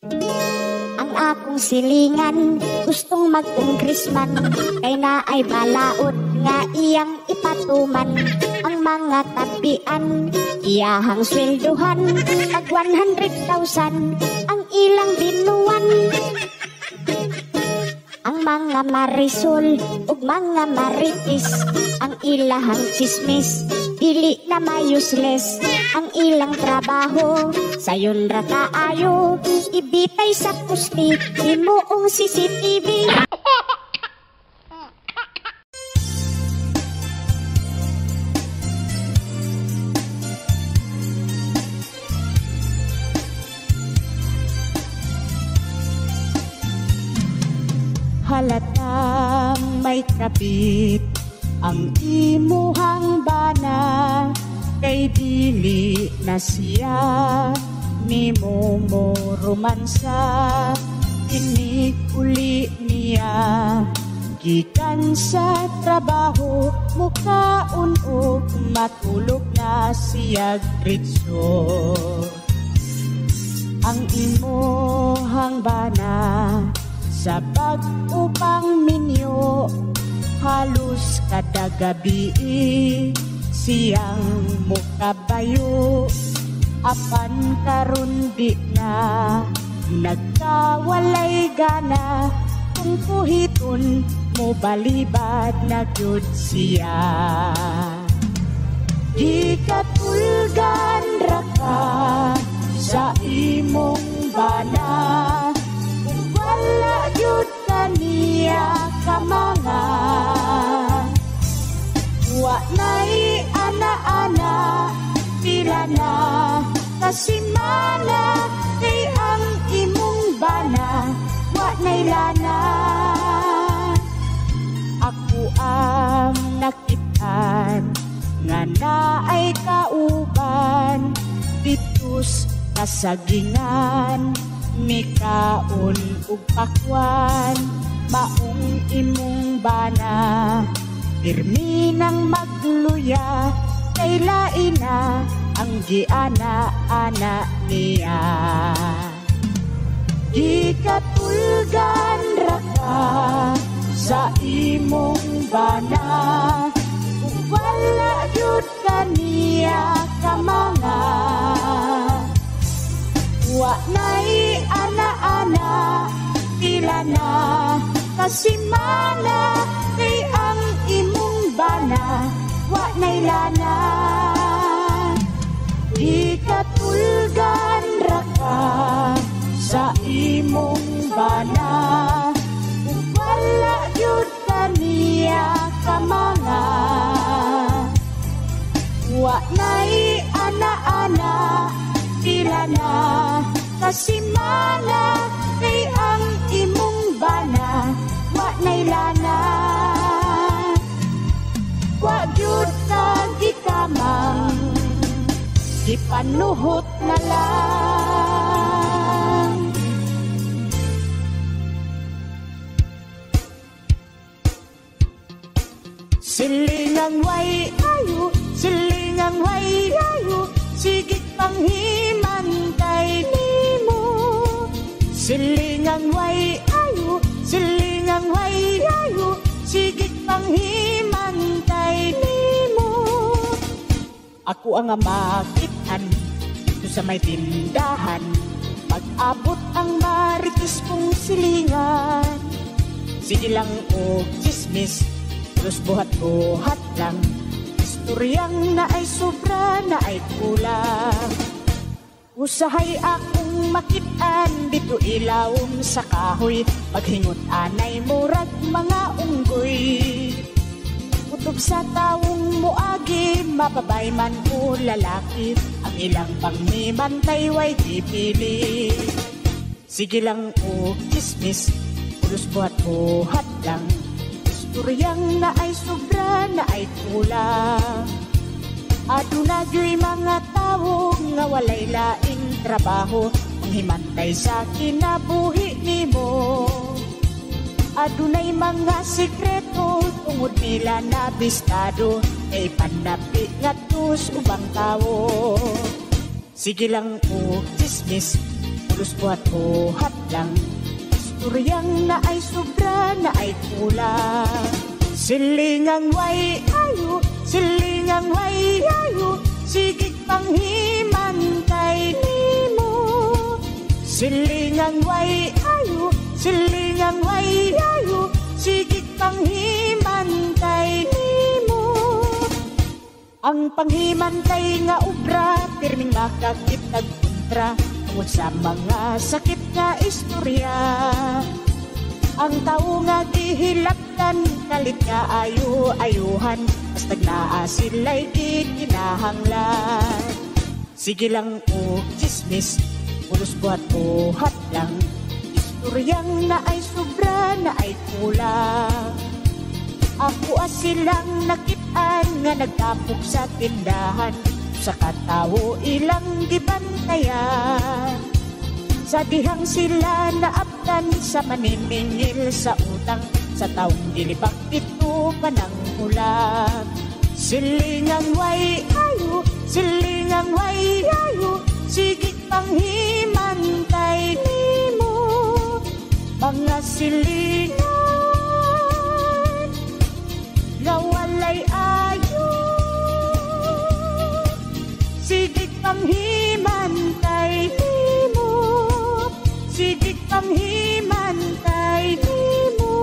Ang akong silingan, gustong mag-congressman, kay na ay balaod nga iyang ipatuman. Ang mga tabian, iyahang swelduhan, tag 100,000 ang ilang binuwan. Ang mga marisol ug mga maritis, ang ilahang chismis, dili na useless. Ang ilang trabaho, sayon ra kaayo, ibitay sa pusti, himuong CCTV. Halatang may kapit ang imuhang bana, kay dili na siya nimo mo romansa. Inikuli niya gikan sa trabaho, mukaon og matulog na siya gritso. Ang imuhang bana sa pag-upang minyo, halos kada gabi siyang mukabayo. Apan karon di na nagkawalay gana, kung puhiton mo balibad na gyud siya. Di katulgan ra ka sa imong bana, wala yun kaniya kamanga. Wa na'y ana-ana, pila na kasimana, kay ang imong bana, wa na'y lana. Ako ang nakitaan, nga naay kauban, ditus kasagingan, mikaon ug pakwan. Maong imong bana, pirmi nang magluya, kay lain na ang giana-ana niya. Di katulgan ra ka sa imong bana, kung wala yun kaniya kamanga. Wa na'y ana-ana, pila na kasimana, kay ang imong bana, wa na'y lana. Di katulgan ra ka sa imong bana, kung wala yun kaniya kamanga. Wa na'y ana-ana, pila na kasimana, kay ang imong bana, wa na'y lana. Wa gyud ka gikamang, gipanuhot na lang. Silingang way ayo, silingang way ayo, sigig panghimantay nimo. Silingang way ayo, silingang way ayo, sigig panghimantay nimo. Ako ang makitan dito sa may tindahan, pag-abot ang maritis kong silingan. Sige lang o chismis, terus buhat-buhat lang, istoryang na ay sobra na ay kulang. Usahay akong makitaan dito ilawom sa kahoy, paghingot anay murag mga unggoy. Kutob sa taong muagi, mababay man o lalaki, ang ilang pangmimantay way dipili. Sige lang o chismis, pulos buhat-buhat lang, istoryang na ay sobra na ay kulang. Aduna gyo'y mga tao nga walay laing trabaho, ang himantay sa kinabuhi nimo. Adunay mga sikreto tungod nila na bistado, kay panapi nga tus ubang tao. Sige lang o chismis, pulos buhat buhat lang. Istoryang na ay sobra na ay kulang. Silingang way ayo, silingang way ayo, sigig panghimantay nimo. Silingang way ayo, silingang way ayo, sigig panghimantay nimo. Ang panghimantay nga ubra, pirming makakit nagkontra tungod sa mga sakit nga istorya. Ang tao nga gihilaptan, kalit nga ayo-ayuhan, basta naa sila'y gikinahanglan. Sige lang o chismis, pulos buhat-buhat lang. Istoryang na ay sobra na ay kulang. Ako silang nakitaan nga nagtapok sa tindahan, sa katawo ilang gibantayan. Sa dihang sila naaptan sa maniningil sa utang, sa taong dilibak ito pananghulang. Silingang way ayo, silingang way ayo, sigig panghimantay nimo. Mga silingan nga walay ayo, sigig panghimantay nimo, sigig panghimantay nimo.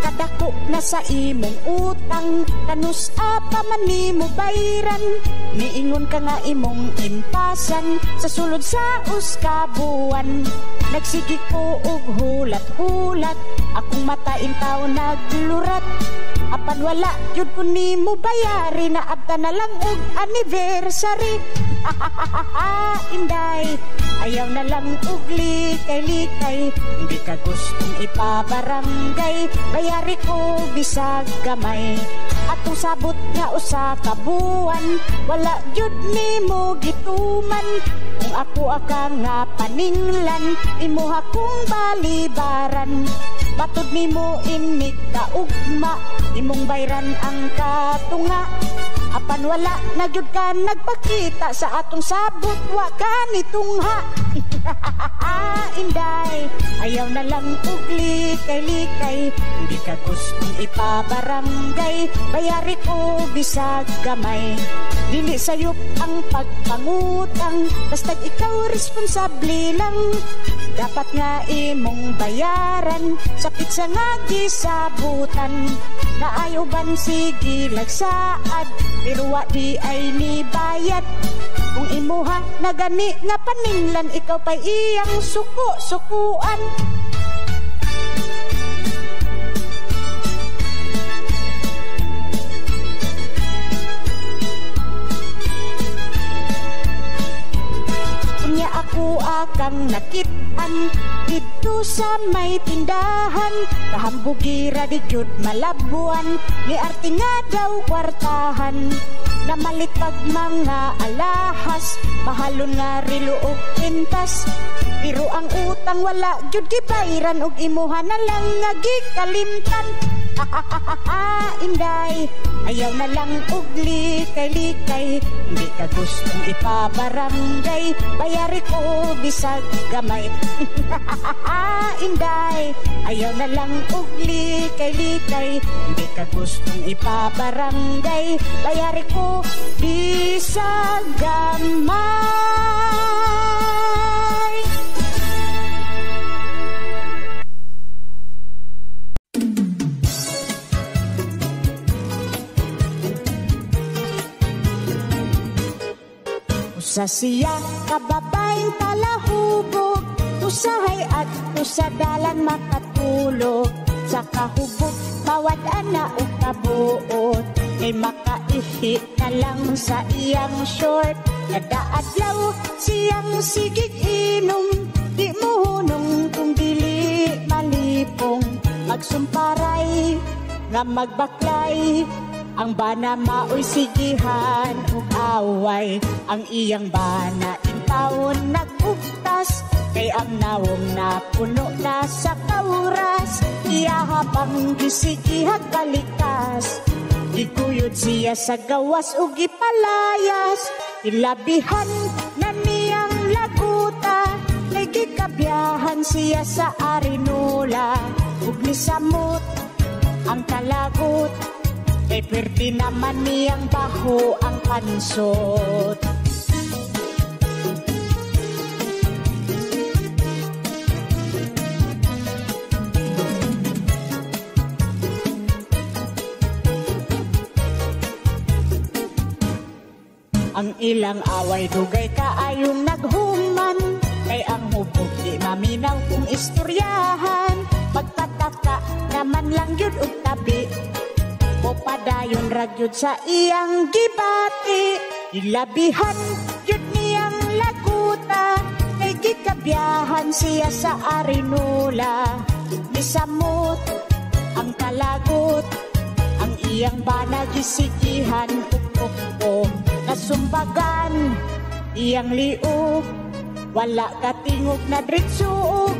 Kadako na sa imong utang, kanus apa man nimo bayran. Niingon ka nga imong impasan sa sulod sa uskabuan. Nagsigi ko og hulat-hulat, akong mata intaw naglurat. Apan wala yun ko nimo bayari, naabta na lang og anniversary. Inday, ayaw na lang og likay-likay, hindi ka gustong ipabarangay, bayari ko bisag gamay. Atong sabot nga usa ka buwan, wala jud nimo gituman. Kung ako aka nga paninglan, imuha kong balibaran. Batud nimo inig ka ugma, imong bayran ang katunga. Apan wala na gyud ka nagpakita sa atong sabot, wa ka nitungha. Inday, ayaw na lang og likay-likay, hindi ka gustong ipabarangay, bayari ko bisag gamay. Dili sayop ang pagpangutang, basta't ikaw responsable lang. Dapat nga imong bayaran sa pizza nga gisabutan. Naayo ban sige lagsaad, pero wa di ay ni bayad. Kung imuha na gani nga paninglan, ikaw pa iyang suko-sukuan. Unya ako akang nakitaan dito sa may tindahan, kahambugira di jud malabuan, ni arte nga daw kwartahan. Namalitpag mga alahas, mahalon nga rilo og pintas, pero ang utang wala jud gibayran, og imuha na lang nga gikalimtan. Inday, ayaw na lang og likay-likay, hindi ka gustong ipabarangay, bayari ko bisag gamay. Inday, ayaw na lang og likay-likay, hindi ka gustong ipabarangay, bayari ko bisag gamay. Sa siya kababaeng talahubog, usahay at usadalan makatulog. Sa kahubog bawat ana o kabuot, ay makaihi na lang sa iyang short. Kada adlaw siyang sigig inom, di mo hunong kung dili malipong. Magsumparay nga magbaklay, ang bana maoy sigihan ug away. Ang iyang bana intawon nagugtas, kay kay ang nawong na puno na sa kauras, iya habang gisigihag kalikas. Gikuyod siya sa gawas ug gipalayas, ilabihan na niyang laguta, kay gikabiyahan siya sa Arinola, ug nisamot ang kalagot, kay perti naman niyang baho ang pansot. Ang ilang away dugay kaayong naghuman, kay ang hubog di maminaw kung istoryahan. Pagtataka naman lang yun og tabi, o padayon ragyod sa iyang gibati. Ilabihan yun niyang laguta, kay gikabiyahan siya sa Arinola. Nisamot ang kalagot, ang iyang banag gisigihan ug nasumbagan iyang liog, wala katingog na dritsuog,